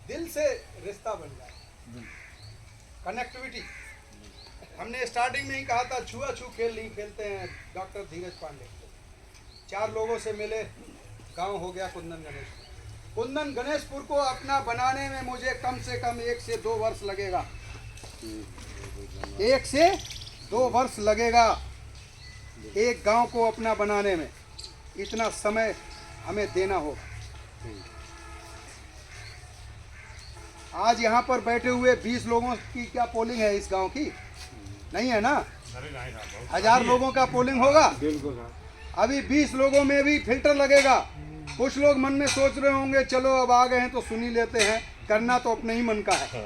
दिल से रिश्ता बन जाए, कनेक्टिविटी। हमने स्टार्टिंग में ही कहा था छुआछू खेल नहीं खेलते हैं। डॉक्टर धीरज पांडे 4 लोगों से मिले, गांव हो गया कुंदन गणेशपुर। कुंदन गणेशपुर को अपना बनाने में मुझे कम से कम 1 से 2 वर्ष लगेगा। 1 से 2 वर्ष लगेगा एक गांव को अपना बनाने में। इतना समय हमें देना होगा। आज यहाँ पर बैठे हुए 20 लोगों की क्या पोलिंग है इस गांव की? नहीं है ना। 1000 लोगों का पोलिंग होगा। अभी 20 लोगों में भी फिल्टर लगेगा। कुछ लोग मन में सोच रहे होंगे चलो अब आ गए हैं तो सुन ही लेते हैं, करना तो अपने ही मन का है।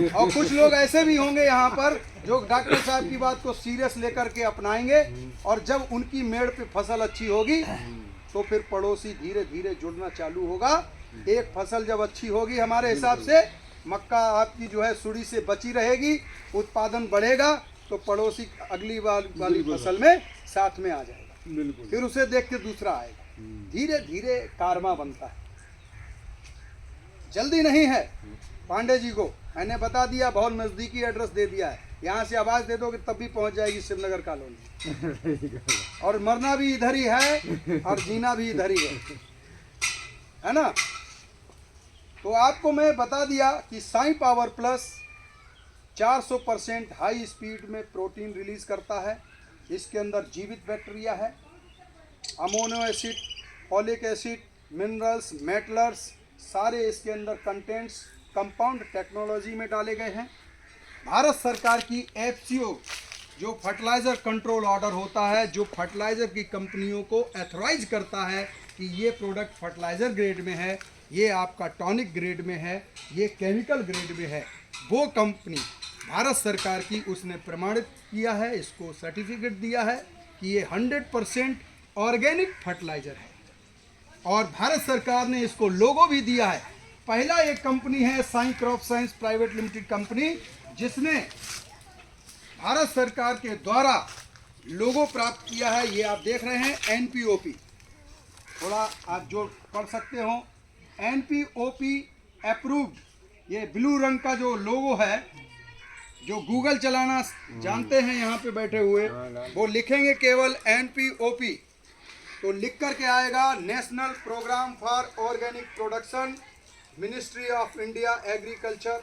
और कुछ लोग ऐसे भी होंगे यहाँ पर जो डॉक्टर साहब की बात को सीरियस लेकर के अपनाएंगे, और जब उनकी मेड़ पे फसल अच्छी होगी तो फिर पड़ोसी धीरे धीरे जुड़ना चालू होगा। एक फसल जब अच्छी होगी हमारे हिसाब से, मक्का आपकी जो है सुड़ी से बची रहेगी, उत्पादन बढ़ेगा, तो पड़ोसी अगली वाली फसल में साथ में आ जाएगा। फिर उसे देख के दूसरा आएगा। धीरे धीरे कारवा बनता है, जल्दी नहीं है। पांडे जी को मैंने बता दिया, बहुत नज़दीकी एड्रेस दे दिया है। यहाँ से आवाज़ दे दोगे तब भी पहुँच जाएगी शिवनगर कॉलोनी। और मरना भी इधर ही है और जीना भी इधर ही है ना। तो आपको मैं बता दिया कि Sai power plus 400% high speed में प्रोटीन रिलीज करता है। इसके अंदर जीवित बैक्टीरिया है, अमोनो एसिड, फॉलिक एसिड, मिनरल्स, मेटलर्स, सारे इसके अंदर कंटेंट्स कंपाउंड टेक्नोलॉजी में डाले गए हैं। भारत सरकार की FCO जो फर्टिलाइज़र कंट्रोल ऑर्डर होता है, जो फर्टिलाइज़र की कंपनियों को एथोराइज करता है कि ये प्रोडक्ट फर्टिलाइज़र ग्रेड में है, ये आपका टॉनिक ग्रेड में है, ये केमिकल ग्रेड में है, वो कंपनी भारत सरकार की उसने प्रमाणित किया है, इसको सर्टिफिकेट दिया है कि ये 100% ऑर्गेनिक फर्टिलाइज़र है। और भारत सरकार ने इसको लोगो भी दिया है। पहला एक कंपनी है Sai crop science private limited company, जिसने भारत सरकार के द्वारा लोगो प्राप्त किया है। ये आप देख रहे हैं NPOP, थोड़ा आप जो पढ़ सकते हो, NPOP अप्रूव्ड। ये ब्लू रंग का जो लोगो है, जो गूगल चलाना जानते हैं यहाँ पे बैठे हुए, वो लिखेंगे केवल NPOP तो लिख कर के आएगा national programme for organic production, ministry of India agriculture,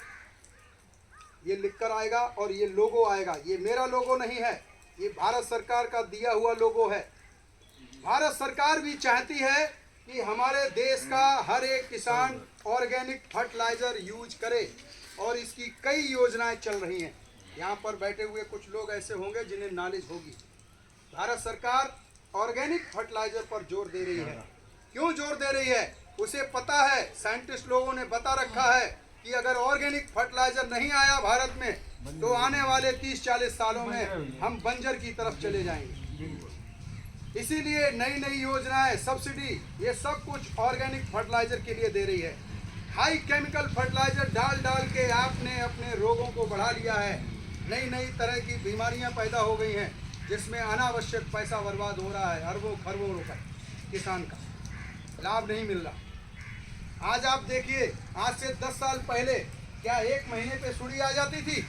ये लिख कर आएगा और ये लोगो आएगा। ये मेरा लोगो नहीं है, ये भारत सरकार का दिया हुआ लोगो है। भारत सरकार भी चाहती है कि हमारे देश का हर एक किसान ऑर्गेनिक फर्टिलाइज़र यूज करे, और इसकी कई योजनाएं चल रही हैं। यहाँ पर बैठे हुए कुछ लोग ऐसे होंगे जिन्हें नॉलेज होगी। भारत सरकार ऑर्गेनिक फर्टिलाइज़र पर जोर दे रही है। क्यों जोर दे रही है? उसे पता है, साइंटिस्ट लोगों ने बता रखा है कि अगर ऑर्गेनिक फर्टिलाइज़र नहीं आया भारत में तो आने वाले 30-40 सालों में हम बंजर की तरफ चले जाएंगे। इसीलिए नई नई योजनाएं, सब्सिडी, ये सब कुछ ऑर्गेनिक फर्टिलाइज़र के लिए दे रही है। हाई केमिकल फर्टिलाइज़र डाल डाल के आपने अपने रोगों को बढ़ा लिया है। नई नई तरह की बीमारियां पैदा हो गई हैं, जिसमें अनावश्यक पैसा बर्बाद हो रहा है। अरबों खरबों रुपए किसान का लाभ नहीं मिल रहा। आज आप देखिए, आज से 10 साल पहले क्या 1 महीने पे सुड़ी आ जाती थी?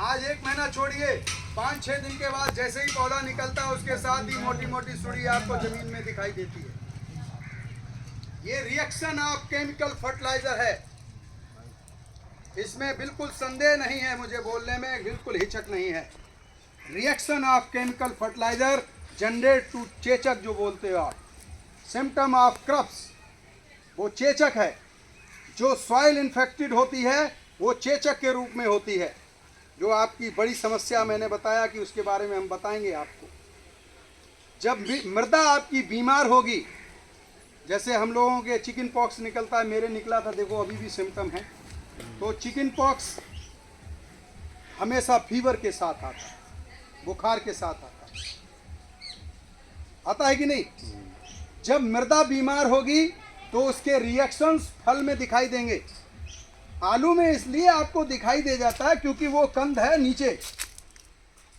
आज 1 महीना छोड़िए, 5-6 दिन के बाद जैसे ही पौधा निकलता है उसके साथ ही मोटी मोटी सुड़ी आपको जमीन में दिखाई देती है। ये रिएक्शन ऑफ केमिकल फर्टिलाइज़र है, इसमें बिल्कुल संदेह नहीं है, मुझे बोलने में बिल्कुल हिचक नहीं है। Reaction of chemical fertilizer generate to चेचक जो बोलते हो आप, सिम्टम ऑफ क्रॉप्स, वो चेचक है। जो सॉइल इन्फेक्टेड होती है वो चेचक के रूप में होती है। जो आपकी बड़ी समस्या मैंने बताया कि उसके बारे में हम बताएंगे आपको। जब मृदा आपकी बीमार होगी, जैसे हम लोगों के चिकन पॉक्स निकलता है, मेरे निकला था, देखो अभी भी सिम्टम है। तो चिकन पॉक्स हमेशा फीवर के साथ आता है, बुखार के साथ आता है कि नहीं? जब मृदा बीमार होगी तो उसके रिएक्शंस फल में दिखाई देंगे। आलू में इसलिए आपको दिखाई दे जाता है क्योंकि वो कंद है नीचे।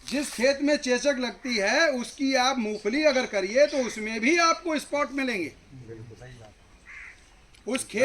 जिस खेत में चेचक लगती है उसकी आप मूंगफली अगर करिए तो उसमें भी आपको स्पॉट मिलेंगे। उस खेत